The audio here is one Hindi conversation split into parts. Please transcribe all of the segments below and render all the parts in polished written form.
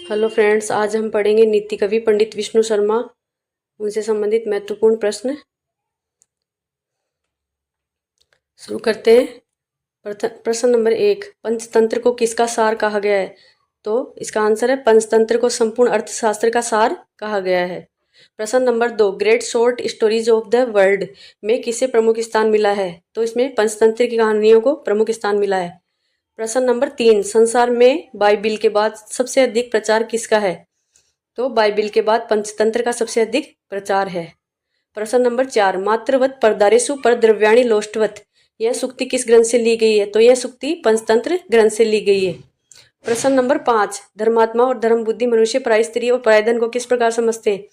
हेलो फ्रेंड्स, आज हम पढ़ेंगे नीति कवि पंडित विष्णु शर्मा, उनसे संबंधित महत्वपूर्ण प्रश्न। शुरू करते हैं। प्रश्न नंबर 1, पंचतंत्र को किसका सार कहा गया है? तो इसका आंसर है पंचतंत्र को संपूर्ण अर्थशास्त्र का सार कहा गया है। प्रश्न number 2, great short stories of the world में किसे प्रमुख स्थान मिला है? तो इसमें पंचतंत्र की कहानियों को प्रमुख स्थान मिला है। प्रश्न नंबर 3, संसार में बाइबिल के बाद सबसे अधिक प्रचार किसका है? तो बाइबिल के बाद पंचतंत्र का सबसे अधिक प्रचार है। प्रश्न नंबर 4, मात्रवत परदारेषु पर द्रव्याणि लोष्टवत, यह सूक्ति किस ग्रंथ से ली गई है? तो यह सूक्ति पंचतंत्र ग्रंथ से ली गई है। प्रश्न नंबर 5, धर्मात्मा और धर्म बुद्धि मनुष्य पराय स्त्री और पराय धन को किस प्रकार समझते हैं?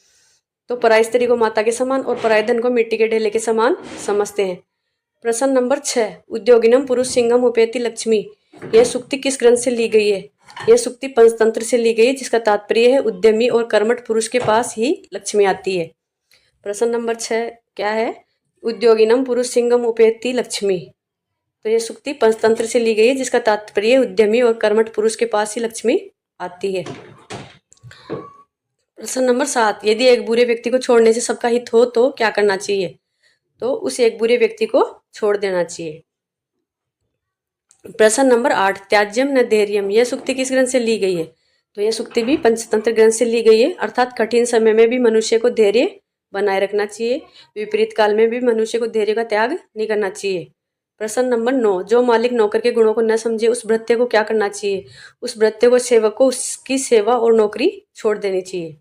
तो पराय स्त्री को माता के समान और पराय धन को मिट्टी के ढेले के समान समझते हैं। प्रश्न नंबर 6, उद्योगिनम पुरुष सिंगम उपेति लक्ष्मी, यह सूक्ति किस ग्रंथ से ली गई है? यह सूक्ति पंचतंत्र से ली गई है, जिसका तात्पर्य है उद्यमी और कर्मठ पुरुष के पास ही लक्ष्मी आती है। प्रश्न नंबर 6 क्या है? उद्योगिनम पुरुष सिंगम उपेति लक्ष्मी, तो यह सूक्ति पंचतंत्र से ली गई है, जिसका तात्पर्य उद्यमी और कर्मठ पुरुष के पास ही लक्ष्मी आती है। प्रश्न नंबर 7, यदि एक बुरे व्यक्ति को छोड़ने से सबका हित हो तो क्या करना चाहिए? तो उस एक बुरे व्यक्ति को छोड़ देना चाहिए। प्रश्न नंबर 8, त्याज्यम न धैर्यम, यह सूक्ति किस ग्रंथ से ली गई है? तो यह सूक्ति भी पंचतंत्र ग्रंथ से ली गई है, अर्थात कठिन समय में भी मनुष्य को धैर्य बनाए रखना चाहिए, विपरीत काल में भी मनुष्य को धैर्य का त्याग नहीं करना चाहिए। प्रश्न नंबर 9, जो मालिक नौकर के गुणों को न समझे उस भृत्य को क्या करना चाहिए? उस भृत्य को सेवक को उसकी सेवा और नौकरी छोड़ देनी चाहिए।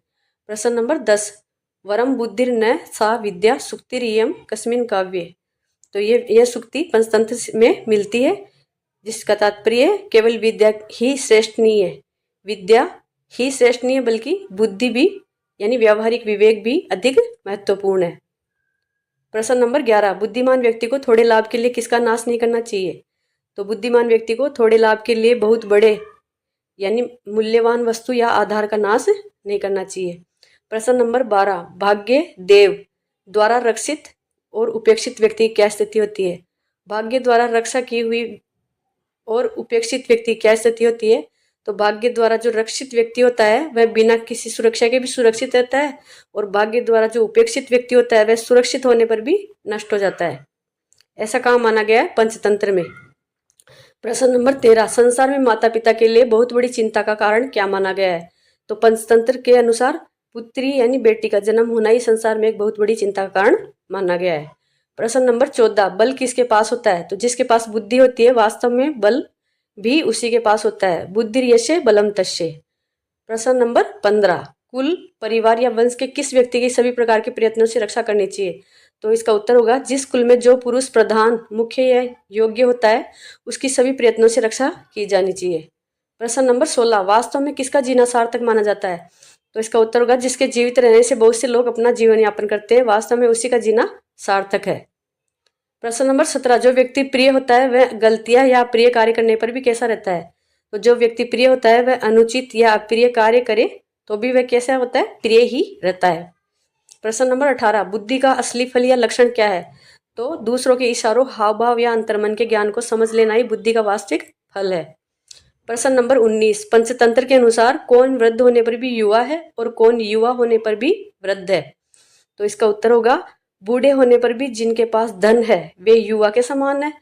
प्रश्न नंबर 10, वरम बुद्धिर न सा विद्या सुक्तिरियम कस्मिन काव्य, तो यह सूक्ति पंचतंत्र में मिलती है, जिसका तात्पर्य केवल विद्या ही श्रेष्ठ नहीं है, विद्या ही श्रेष्ठ नहीं है, बल्कि बुद्धि भी यानी व्यावहारिक विवेक भी अधिक महत्वपूर्ण है। प्रश्न नंबर 11, बुद्धिमान व्यक्ति को थोड़े लाभ के लिए किसका नाश नहीं करना चाहिए? तो बुद्धिमान व्यक्ति को थोड़े लाभ के लिए बहुत बड़े यानी मूल्यवान वस्तु या आधार का नाश नहीं करना चाहिए। प्रश्न नंबर 12, भाग्य देव द्वारा रक्षित और उपेक्षित व्यक्ति की क्या स्थिति होती है? भाग्य द्वारा रक्षा की हुई और उपेक्षित व्यक्ति क्या स्थिति होती है? तो भाग्य द्वारा जो रक्षित व्यक्ति होता है वह बिना किसी सुरक्षा के भी सुरक्षित रहता है, और भाग्य द्वारा जो उपेक्षित व्यक्ति होता है वह सुरक्षित होने पर भी नष्ट हो जाता है। ऐसा काम माना गया है पंचतंत्र में। प्रश्न नंबर 13, संसार में माता पिता के लिए बहुत बड़ी चिंता का कारण क्या माना गया है? तो पंचतंत्र के अनुसार पुत्री यानी बेटी का जन्म होना ही संसार में एक बहुत बड़ी चिंता का कारण माना गया है। प्रश्न नंबर 14, बल किसके पास होता है? तो जिसके पास बुद्धि होती है वास्तव में बल भी उसी के पास होता है, बुद्धि यशे बलम तस्य। प्रश्न नंबर 15, कुल परिवार या वंश के किस व्यक्ति की सभी प्रकार के प्रयत्नों से रक्षा करनी चाहिए? तो इसका उत्तर होगा जिस कुल में जो पुरुष प्रधान मुख्य या योग्य होता है उसकी सभी प्रयत्नों से रक्षा की जानी चाहिए। प्रश्न नंबर 16, वास्तव में किसका जीना सार्थक माना जाता है? तो इसका उत्तर होगा जिसके जीवित रहने से बहुत से लोग अपना जीवन यापन करते हैं, वास्तव में उसी का जीना सार्थक है। प्रश्न नंबर 17, जो व्यक्ति प्रिय होता है वह गलतियां या अप्रिय कार्य करने पर भी कैसा रहता है? तो जो व्यक्ति प्रिय होता है वह अनुचित या अप्रिय कार्य करे तो भी वह कैसा होता है? प्रिय ही रहता है। प्रश्न नंबर 18, बुद्धि का असली फल या लक्षण क्या है? तो दूसरों के इशारों, हाव भाव या अंतर्मन के ज्ञान को समझ लेना ही बुद्धि का वास्तविक फल है। प्रश्न नंबर 19, पंचतंत्र के अनुसार कौन वृद्ध होने पर भी युवा है और कौन युवा होने पर भी वृद्ध है? तो इसका उत्तर होगा बूढ़े होने पर भी जिनके पास धन है वे युवा के समान है,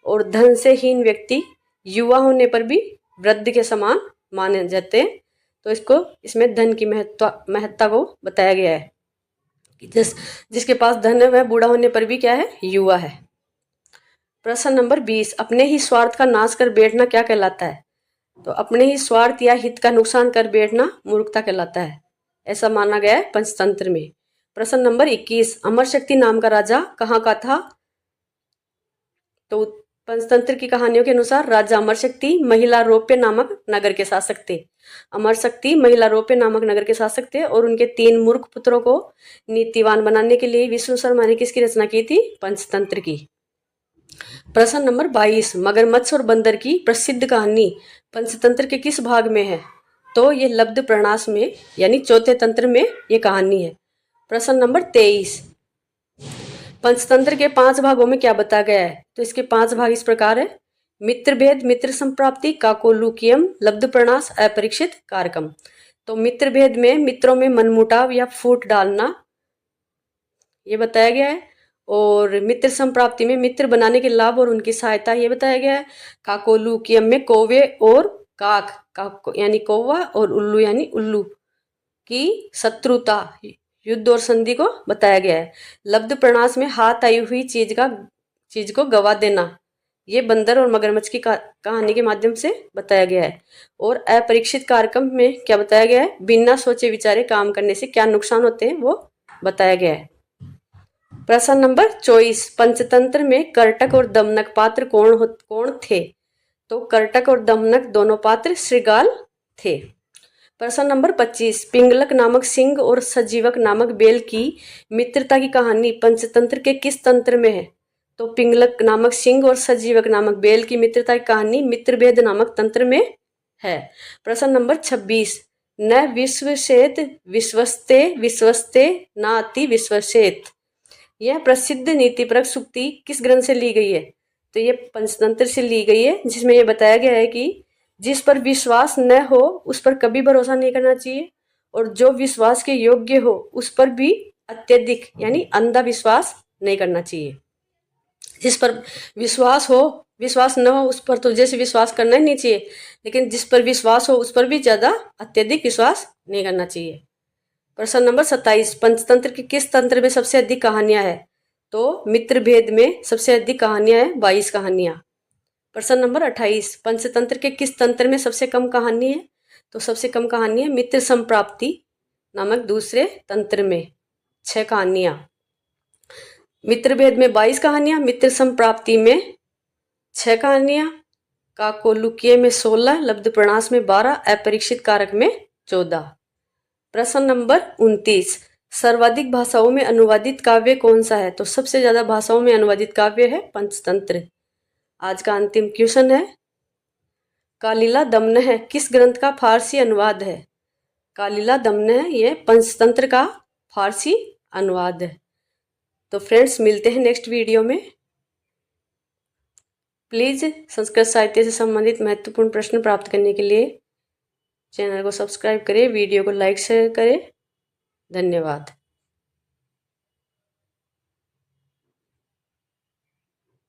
और धन से हीन व्यक्ति युवा होने पर भी वृद्ध के समान माने जाते हैं। तो इसमें धन की महत्ता को बताया गया है कि जिसके पास धन है वह बूढ़ा होने पर भी क्या है? युवा है। प्रश्न नंबर 20, अपने ही स्वार्थ का नाश कर बैठना क्या कहलाता है? तो अपने ही स्वार्थ या हित का नुकसान कर बैठना मूर्खता कहलाता है, ऐसा माना गया है पंचतंत्र में। प्रश्न नंबर 21, अमर शक्ति नाम का राजा कहाँ का था? तो पंचतंत्र की कहानियों के अनुसार राजा अमर शक्ति महिला रौप्य नामक नगर के शासक थे। अमर शक्ति महिला रौप्य नामक नगर के शासक थे और उनके 3 मूर्ख पुत्रों को नीतिवान बनाने के लिए विष्णु शर्मा ने किसकी रचना की थी? पंचतंत्र की। प्रश्न नंबर 22, मगरमच्छ और बंदर की प्रसिद्ध कहानी पंचतंत्र के किस भाग में है? तो ये लब्ध प्रणास में यानी चौथे तंत्र में ये कहानी है। प्रश्न नंबर 23, पंचतंत्र के 5 भागों में क्या बताया गया है? तो इसके 5 भाग इस प्रकार है: मित्र भेद, मित्र संप्राप्ति, काकोलुकियम, लब्ध प्रणास, अपरीक्षित, कारकम। तो मित्र भेद में मित्रों में मनमुटाव या फूट डालना ये बताया गया है। और मित्र संप्राप्ति में मित्र बनाने के लाभ और उनकी सहायता ये बताया गया है। काकोलुकियम में कौवे और काक यानी कौवा और उल्लू यानी उल्लू की शत्रुता युद्ध और संधि को बताया गया है। लब्ध प्रणास में हाथ आई हुई चीज को गवा देना ये बंदर और मगरमच्छ की कहानी के माध्यम से बताया गया है। और अपरीक्षित कार्यक्रम में क्या बताया गया है, बिना सोचे विचारे काम करने से क्या नुकसान होते हैं वो बताया गया है। प्रश्न नंबर 24, पंचतंत्र में करटक और दमनक पात्र कौन थे? तो करटक और दमनक दोनों पात्र श्रीगाल थे। प्रश्न नंबर 25, पिंगलक नामक सिंह और सजीवक नामक बेल की मित्रता की कहानी पंचतंत्र के किस तंत्र में है? तो पिंगलक नामक सिंह और सजीवक नामक बेल की मित्रता की कहानी मित्रभेद नामक तंत्र में है। प्रश्न नंबर 26, न विश्वसेत विश्वस्ते विश्वस्ते न अति विश्वसेत यह प्रसिद्ध नीतिपरक सूक्ति किस ग्रंथ से ली गई है? तो ये पंचतंत्र से ली गई है, जिसमें यह बताया गया है कि जिस पर विश्वास न हो उस पर कभी भरोसा नहीं करना चाहिए, और जो विश्वास के योग्य हो उस पर भी अत्यधिक यानी अंधा विश्वास नहीं करना चाहिए। जिस पर विश्वास हो, विश्वास न हो उस पर तो जैसे विश्वास करना ही नहीं चाहिए, लेकिन जिस पर विश्वास हो उस पर भी ज्यादा अत्यधिक विश्वास नहीं करना चाहिए। प्रश्न नंबर 27, पंचतंत्र के किस तंत्र में सबसे अधिक कहानियां हैं? तो मित्र भेद में सबसे अधिक कहानियां हैं, 22 कहानियां। प्रश्न नंबर 28, पंचतंत्र के किस तंत्र में सबसे कम कहानी है? तो सबसे कम कहानी है मित्र संप्राप्ति नामक दूसरे तंत्र में 6 कहानियां। मित्र भेद में 22 कहानियां, मित्र संप्राप्ति में 6 कहानियां, काकोलुकीय में 16, लब्ध प्रणास में 12, अपरीक्षित कारक में 14। प्रश्न नंबर 29, सर्वाधिक भाषाओं में अनुवादित काव्य कौन सा है? तो सबसे ज्यादा भाषाओं में अनुवादित काव्य है पंचतंत्र। आज का अंतिम क्वेश्चन है, कालिला दमनह किस ग्रंथ का फारसी अनुवाद है? कालिला दमनह ये पंचतंत्र का फारसी अनुवाद है। तो फ्रेंड्स मिलते हैं नेक्स्ट वीडियो में। प्लीज संस्कृत साहित्य से संबंधित महत्वपूर्ण प्रश्न प्राप्त करने के लिए चैनल को सब्सक्राइब करें, वीडियो को लाइक शेयर करें। धन्यवाद।